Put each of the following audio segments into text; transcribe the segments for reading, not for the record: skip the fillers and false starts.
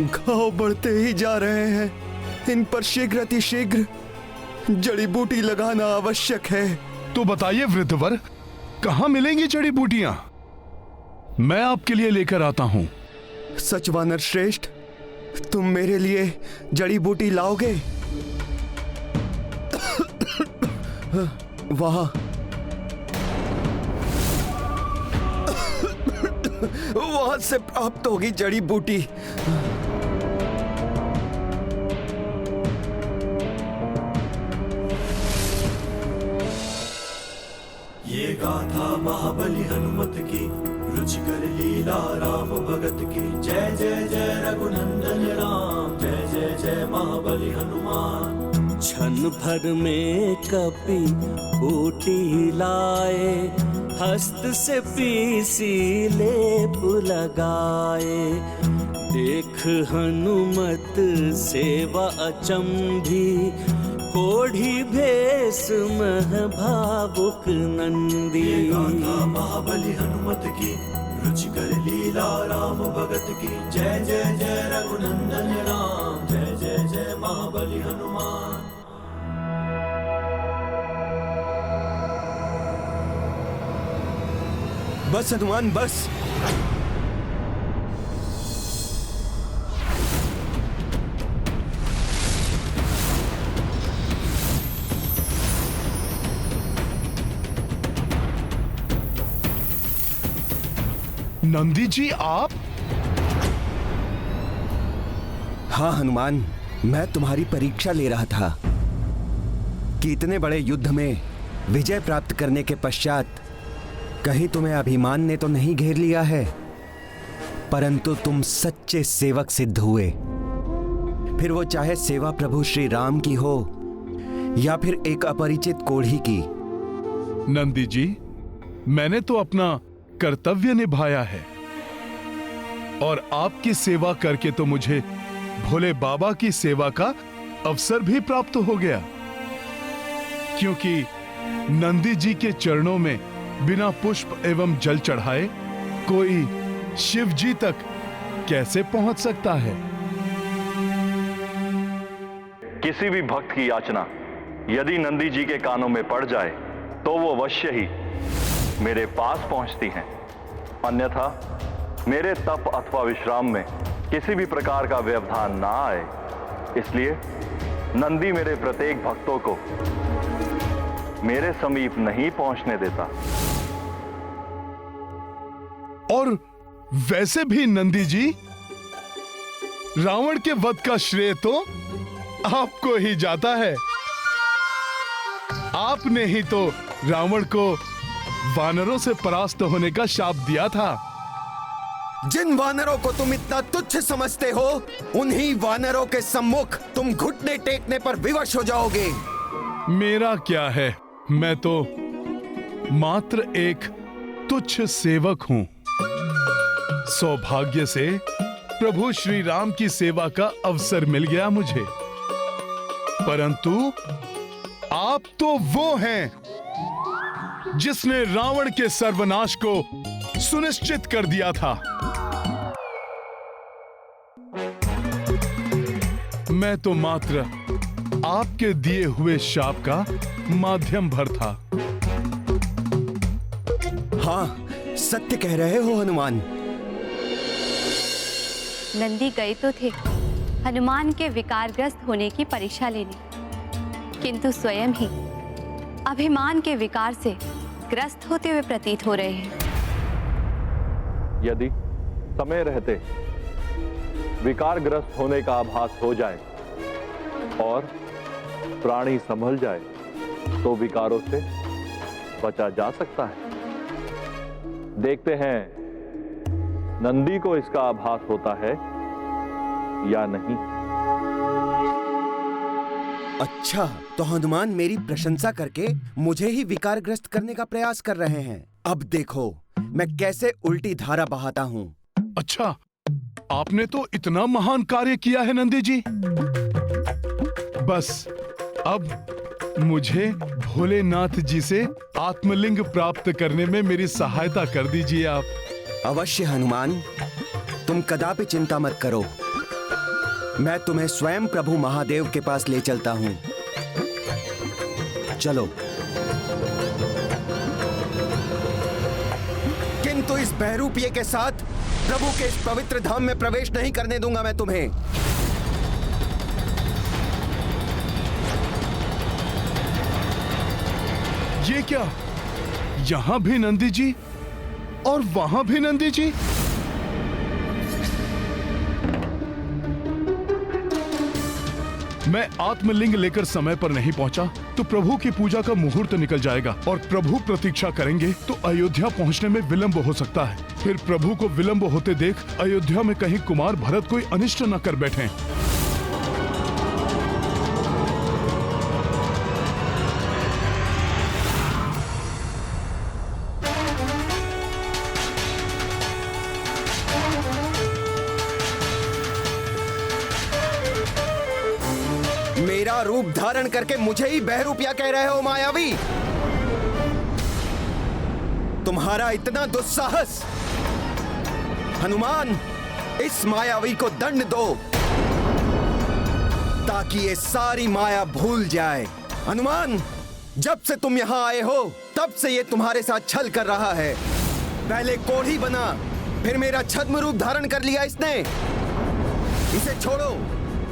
घाव बढ़ते ही जा रहे हैं। इन पर शीघ्र अतिशीघ्र जड़ी बूटी लगाना आवश्यक है। तो बताइए वृद्धवर, कहाँ मिलेंगी जड़ी बूटियां? मैं आपके लिए लेकर आता हूं। सच वानर श्रेष्ठ, तुम मेरे लिए जड़ी बूटी लाओगे? वहां वहां से प्राप्त होगी जड़ी बूटी। ये गाथा महाबली हनुमत की, रुचिकर लीला राम भगत की। जय जय जय रघुनंदन राम, जय जय जय महाबली हनुमान। क्षण भर में कपि बूटी लाए, हस्त से पीसी लेप लगाए। देख हनुमत सेवा अचंभी, कोढ़ी भेष मह भावुक नंदी। ये गाथा महाबली हनुमत की, रुचिकर लीला राम भगत की। जय जय जय रघुनंदन राम, जय जय जय महाबली हनुमान। बस हनुमान बस। नंदी जी आप? हाँ हनुमान, मैं तुम्हारी परीक्षा ले रहा था कि इतने बड़े युद्ध में विजय प्राप्त करने के पश्चात कहीं तुम्हें अभिमान ने तो नहीं घेर लिया है, परंतु तुम सच्चे सेवक सिद्ध हुए। फिर वो चाहे सेवा प्रभु श्री राम की हो या फिर एक अपरिचित कोढ़ी की। नंदी जी, मैंने तो अपना कर्तव्य निभाया है और आपकी सेवा करके तो मुझे भोले बाबा की सेवा का अवसर भी प्राप्त हो गया, क्योंकि नंदी जी के चरणों में बिना पुष्प एवं जल चढ़ाए कोई शिव जी तक कैसे पहुंच सकता है? किसी भी भक्त की याचना यदि नंदी जी के कानों में पड़ जाए तो वो अवश्य ही मेरे पास पहुंचती हैं। अन्यथा मेरे तप अथवा विश्राम में किसी भी प्रकार का व्यवधान ना आए, इसलिए नंदी मेरे प्रत्येक भक्तों को मेरे समीप नहीं पहुंचने देता। और वैसे भी नंदी जी, रावण के वध का श्रेय तो आपको ही जाता है। आपने ही तो रावण को वानरों से परास्त होने का शाप दिया था। जिन वानरों को तुम इतना तुच्छ समझते हो, उन्हीं वानरों के सम्मुख तुम घुटने टेकने पर विवश हो जाओगे। मेरा क्या है, मैं तो मात्र एक तुच्छ सेवक हूं। सौभाग्य से प्रभु श्री राम की सेवा का अवसर मिल गया मुझे, परंतु आप तो वो हैं जिसने रावण के सर्वनाश को सुनिश्चित कर दिया था। मैं तो मात्र आपके दिए हुए शाप का माध्यम भर था। हाँ, सत्य कह रहे हो हनुमान। नंदी गए तो थे हनुमान के विकारग्रस्त होने की परीक्षा लेने, किंतु स्वयं ही अभिमान के विकार से ग्रस्त होते हुए प्रतीत हो रहे हैं। यदि समय रहते विकारग्रस्त होने का आभास हो जाए और प्राणी संभल जाए तो विकारों से बचा जा सकता है। देखते हैं नंदी को इसका आभास होता है या नहीं। अच्छा, तो हनुमान मेरी प्रशंसा करके मुझे ही विकारग्रस्त करने का प्रयास कर रहे हैं। अब देखो मैं कैसे उल्टी धारा बहाता हूँ। अच्छा, आपने तो इतना महान कार्य किया है नंदी जी। बस अब मुझे भोलेनाथ जी से आत्मलिंग प्राप्त करने में मेरी सहायता कर दीजिए आप। अवश्य हनुमान, तुम कदापि चिंता मत करो। मैं तुम्हें स्वयं प्रभु महादेव के पास ले चलता हूं। चलो। किंतु इस बहरूपिये के साथ प्रभु के इस पवित्र धाम में प्रवेश नहीं करने दूंगा मैं तुम्हें। ये क्या? यहां भी नंदी जी और वहां भी नंदी जी? मैं आत्मलिंग लेकर समय पर नहीं पहुंचा तो प्रभु की पूजा का मुहूर्त निकल जाएगा और प्रभु प्रतीक्षा करेंगे तो अयोध्या पहुंचने में विलंब हो सकता है। फिर प्रभु को विलंब होते देख अयोध्या में कहीं कुमार भरत कोई अनिष्ट न कर बैठें। मेरा रूप धारण करके मुझे ही बहरूपिया कह रहे हो मायावी? तुम्हारा इतना दुस्साहस! हनुमान, इस मायावी को दंड दो ताकि ये सारी माया भूल जाए। हनुमान, जब से तुम यहां आए हो तब से ये तुम्हारे साथ छल कर रहा है। पहले कोढ़ी बना, फिर मेरा छद्म रूप धारण कर लिया इसने। इसे छोड़ो,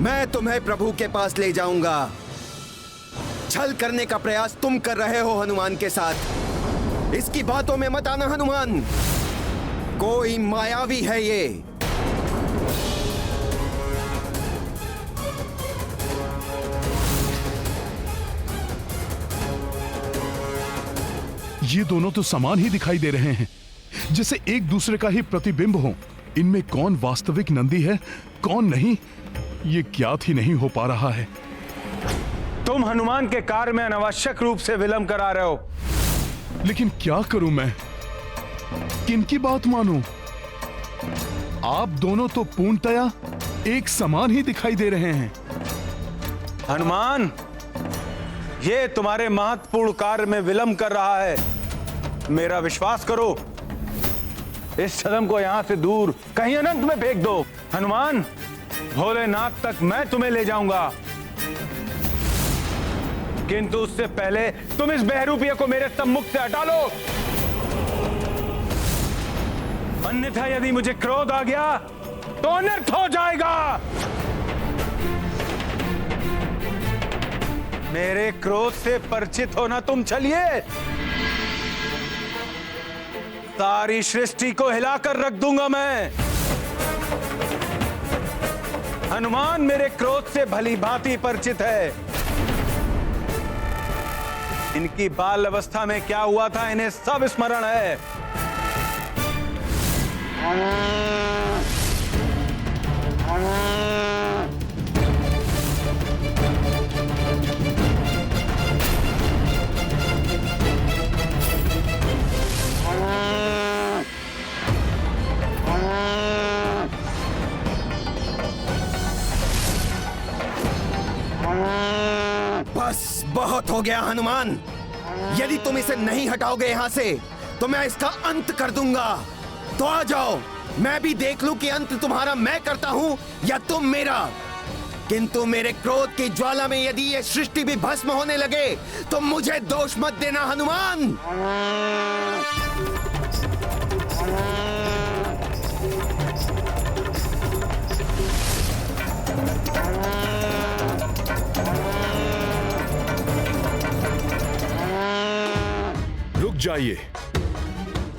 मैं तुम्हें प्रभु के पास ले जाऊंगा। छल करने का प्रयास तुम कर रहे हो हनुमान के साथ। इसकी बातों में मत आना हनुमान, कोई मायावी है ये। ये दोनों तो समान ही दिखाई दे रहे हैं, जैसे एक दूसरे का ही प्रतिबिंब हो। इनमें कौन वास्तविक नंदी है, कौन नहीं, ये ज्ञात ही नहीं हो पा रहा है। तुम हनुमान के कार्य में अनावश्यक रूप से विलंब करा रहे हो। लेकिन क्या करूं मैं, किनकी बात मानूं? आप दोनों तो पूर्णतया एक समान ही दिखाई दे रहे हैं। हनुमान, ये तुम्हारे महत्वपूर्ण कार्य में विलंब कर रहा है। मेरा विश्वास करो, इस छद्म को यहां से दूर कहीं अनंत में फेंक दो। हनुमान, भोलेनाथ तक मैं तुम्हें ले जाऊंगा, किंतु उससे पहले तुम इस बहरूपिये को मेरे सम्मुख से हटा लो। अन्यथा यदि मुझे क्रोध आ गया तो अनर्थ हो जाएगा। मेरे क्रोध से परिचित होना तुम चलिए, सारी सृष्टि को हिलाकर रख दूंगा मैं। हनुमान मेरे क्रोध से भली भांति परिचित है। इनकी बाल अवस्था में क्या हुआ था इन्हें सब स्मरण है। बस बहुत हो गया हनुमान, यदि तुम इसे नहीं हटाओगे यहां से तो मैं इसका अंत कर दूंगा। तो आ जाओ, मैं भी देख लूं कि अंत तुम्हारा मैं करता हूं या तुम मेरा। किंतु मेरे क्रोध की ज्वाला में यदि ये सृष्टि भी भस्म होने लगे तो मुझे दोष मत देना हनुमान। रुक जाइए,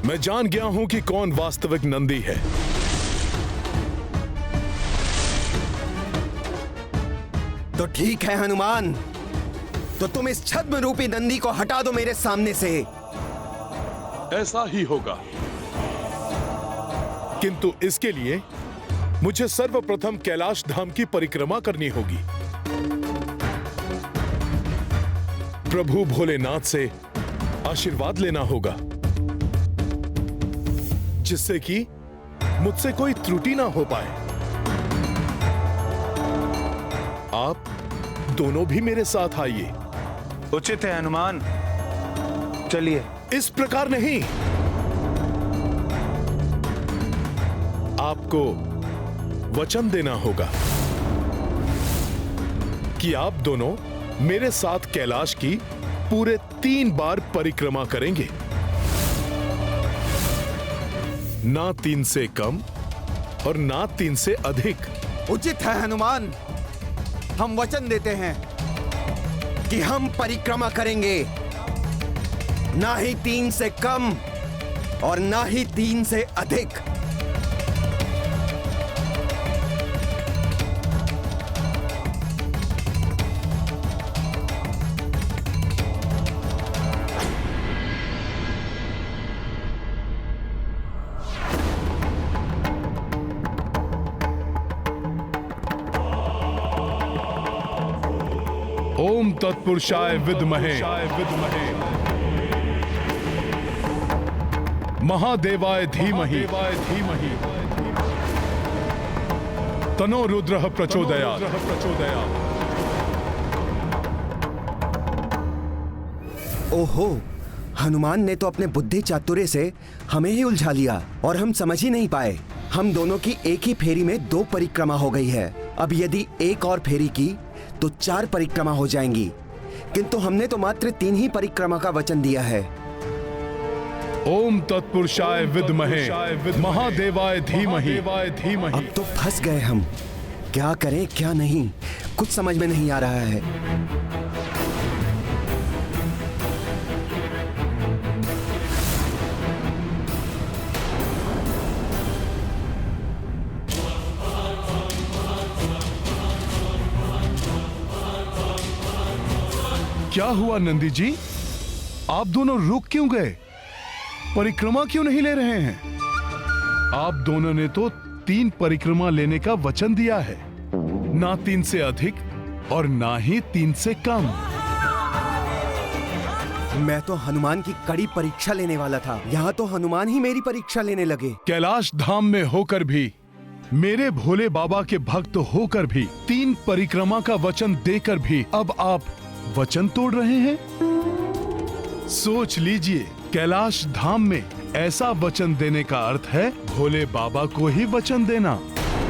मैं जान गया हूं कि कौन वास्तविक नंदी है। तो ठीक है हनुमान, तो तुम इस छद्म रूपी नंदी को हटा दो मेरे सामने से। ऐसा ही होगा, किंतु इसके लिए मुझे सर्वप्रथम कैलाश धाम की परिक्रमा करनी होगी। प्रभु भोलेनाथ से आशीर्वाद लेना होगा, जिससे कि मुझसे कोई त्रुटि ना हो पाए। आप दोनों भी मेरे साथ आइए। उचित है हनुमान, चलिए। इस प्रकार नहीं, आपको वचन देना होगा कि आप दोनों मेरे साथ कैलाश की पूरे 3 बार परिक्रमा करेंगे, ना 3 से कम और ना 3 से अधिक। उचित है हनुमान, हम वचन देते हैं कि हम परिक्रमा करेंगे, ना ही 3 से कम और ना ही 3 से अधिक। ओम तत्पुरुषाय विद्महे महादेवाय धीमहि तनो रुद्रः प्रचोदयात्। ओहो, हनुमान ने तो अपने बुद्धि चातुर्य से हमें ही उलझा लिया और हम समझ ही नहीं पाए। हम दोनों की एक ही फेरी में 2 परिक्रमा हो गई है। अब यदि एक और फेरी की तो 4 परिक्रमा हो जाएंगी, किंतु हमने तो मात्र 3 ही परिक्रमा का वचन दिया है। ओम तत्पुरुषाय विद्महे महादेवाय धीमहि। अब तो फंस गए हम, क्या करें क्या नहीं, कुछ समझ में नहीं आ रहा है। क्या हुआ नंदी जी, आप दोनों रुक क्यों गए? परिक्रमा क्यों नहीं ले रहे हैं? आप दोनों ने तो 3 परिक्रमा लेने का वचन दिया है, ना 3 से अधिक और ना ही 3 से कम। मैं तो हनुमान की कड़ी परीक्षा लेने वाला था, यहाँ तो हनुमान ही मेरी परीक्षा लेने लगे। कैलाश धाम में होकर भी, मेरे भोले बाबा के भक्त होकर भी, 3 परिक्रमा का वचन देकर भी अब आप वचन तोड़ रहे हैं। सोच लीजिए, कैलाश धाम में ऐसा वचन देने का अर्थ है भोले बाबा को ही वचन देना,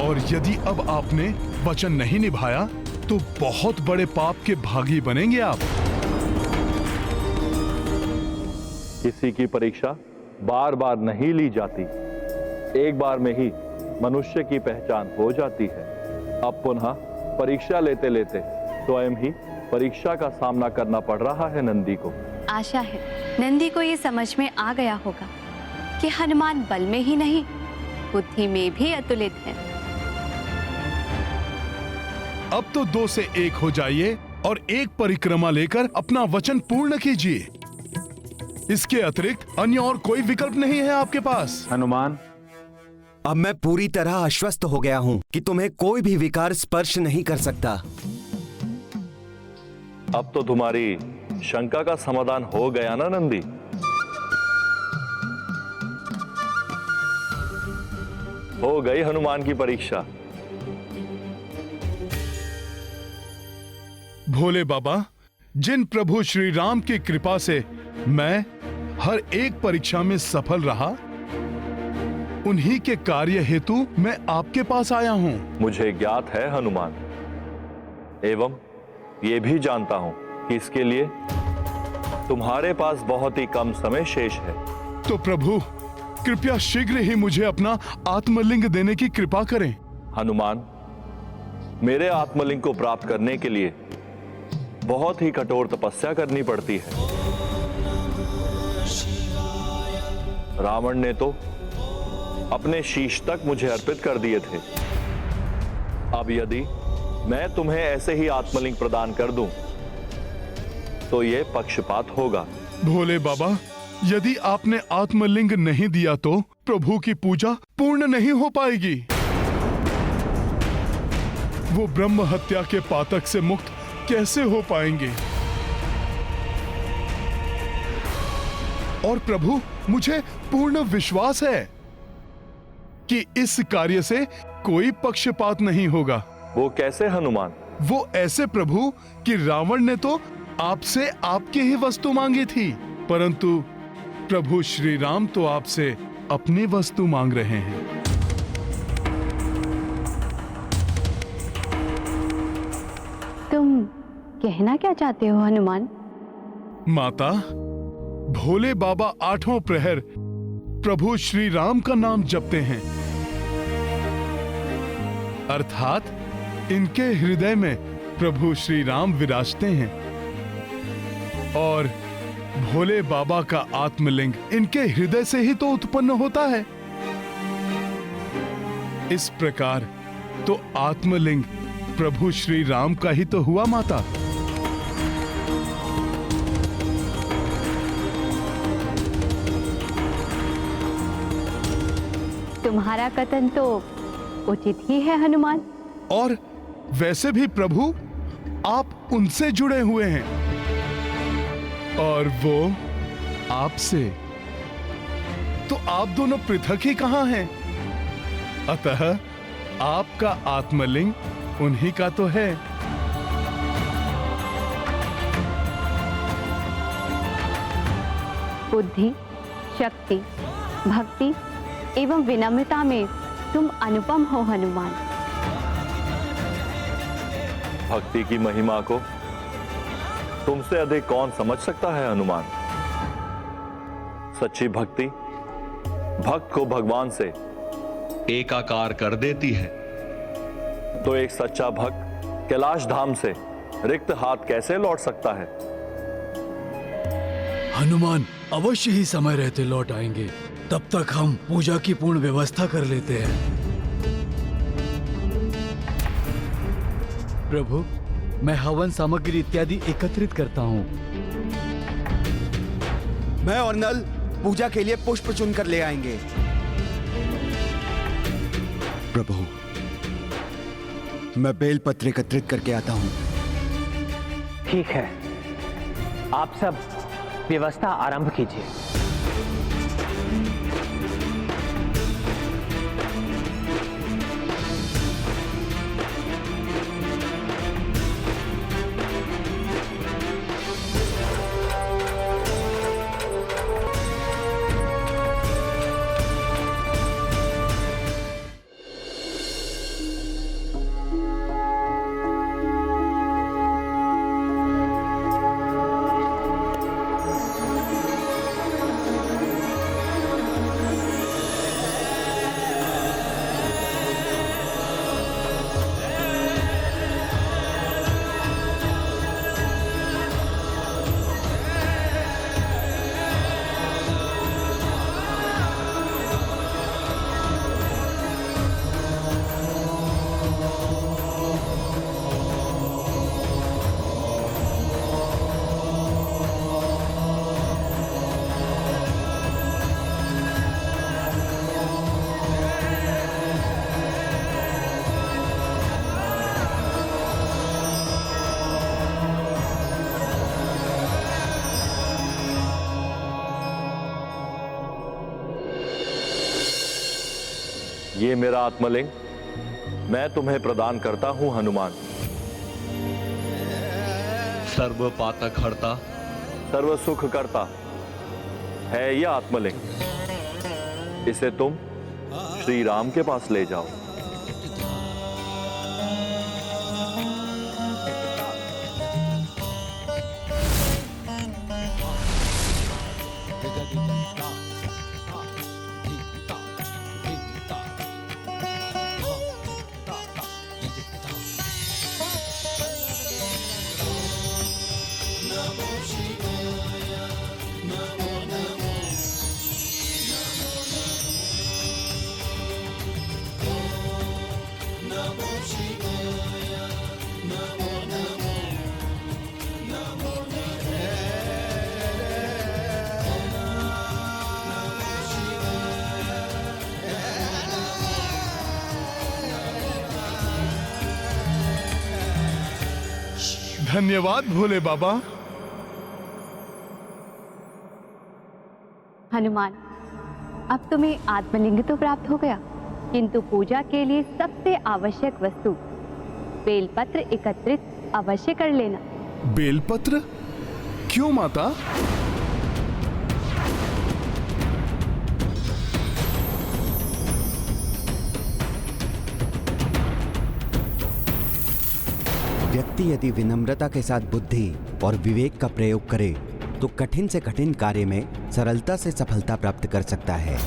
और यदि अब आपने वचन नहीं निभाया तो बहुत बड़े पाप के भागी बनेंगे आप। किसी की परीक्षा बार बार नहीं ली जाती, एक बार में ही मनुष्य की पहचान हो जाती है। अब पुनः परीक्षा लेते लेते स्वयं ही परीक्षा का सामना करना पड़ रहा है नंदी को। आशा है नंदी को ये समझ में आ गया होगा कि हनुमान बल में ही नहीं, बुद्धि में भी अतुलित है। अब तो 2 से 1 हो जाइए और एक परिक्रमा लेकर अपना वचन पूर्ण कीजिए। इसके अतिरिक्त अन्य और कोई विकल्प नहीं है आपके पास। हनुमान, अब मैं पूरी तरह आश्वस्त हो गया हूँ कि तुम्हें कोई भी विकार स्पर्श नहीं कर सकता। अब तो तुम्हारी शंका का समाधान हो गया ना नंदी? हो गई हनुमान की परीक्षा। भोले बाबा, जिन प्रभु श्री राम की कृपा से मैं हर एक परीक्षा में सफल रहा, उन्हीं के कार्य हेतु मैं आपके पास आया हूं। मुझे ज्ञात है हनुमान, एवं ये भी जानता हूं कि इसके लिए तुम्हारे पास बहुत ही कम समय शेष है। तो प्रभु, कृपया शीघ्र ही मुझे अपना आत्मलिंग देने की कृपा करें। हनुमान, मेरे आत्मलिंग को प्राप्त करने के लिए बहुत ही कठोर तपस्या करनी पड़ती है। रावण ने तो अपने शीश तक मुझे अर्पित कर दिए थे। अब यदि मैं तुम्हें ऐसे ही आत्मलिंग प्रदान कर दूं, तो यह पक्षपात होगा। भोले बाबा, यदि आपने आत्मलिंग नहीं दिया तो प्रभु की पूजा पूर्ण नहीं हो पाएगी। वो ब्रह्म हत्या के पातक से मुक्त कैसे हो पाएंगे? और प्रभु, मुझे पूर्ण विश्वास है कि इस कार्य से कोई पक्षपात नहीं होगा। वो कैसे हनुमान? वो ऐसे प्रभु कि रावण ने तो आपसे आपकी ही वस्तु मांगी थी, परंतु प्रभु श्री राम तो आपसे अपनी वस्तु मांग रहे हैं। तुम कहना क्या चाहते हो हनुमान? माता, भोले बाबा आठों प्रहर प्रभु श्री राम का नाम जपते हैं, अर्थात इनके हृदय में प्रभु श्री राम विराजते हैं और भोले बाबा का आत्मलिंग इनके हृदय से ही तो उत्पन्न होता है। इस प्रकार तो आत्मलिंग प्रभु श्री राम का ही तो हुआ माता। तुम्हारा कथन तो उचित ही है हनुमान। और वैसे भी प्रभु आप उनसे जुड़े हुए हैं और वो आपसे, तो आप दोनों पृथक ही कहां हैं? अतः आपका आत्मलिंग उन्हीं का तो है। बुद्धि, शक्ति, भक्ति एवं विनम्रता में तुम अनुपम हो हनुमान। भक्ति की महिमा को तुमसे अधिक कौन समझ सकता है हनुमान? सच्ची भक्ति भक्त को भगवान से एकाकार कर देती है। तो एक सच्चा भक्त कैलाश धाम से रिक्त हाथ कैसे लौट सकता है? हनुमान अवश्य ही समय रहते लौट आएंगे। तब तक हम पूजा की पूर्ण व्यवस्था कर लेते हैं। प्रभु, मैं हवन सामग्री इत्यादि एकत्रित करता हूँ। मैं और नल पूजा के लिए पुष्प चुनकर ले आएंगे। प्रभु, मैं बेलपत्र एकत्रित करके आता हूँ। ठीक है, आप सब व्यवस्था आरंभ कीजिए। ये मेरा आत्मलिंग मैं तुम्हें प्रदान करता हूं हनुमान। सर्व पातक हरता, सर्व सुख करता है यह आत्मलिंग। इसे तुम श्री राम के पास ले जाओ। धन्यवाद भोले बाबा। हनुमान, अब तुम्हें आत्मलिंग तो प्राप्त हो गया, किंतु पूजा के लिए सबसे आवश्यक वस्तु बेलपत्र एकत्रित अवश्य कर लेना। बेलपत्र? क्यों माता? व्यक्ति यदि विनम्रता के साथ बुद्धि और विवेक का प्रयोग करे तो कठिन से कठिन कार्य में सरलता से सफलता प्राप्त कर सकता है।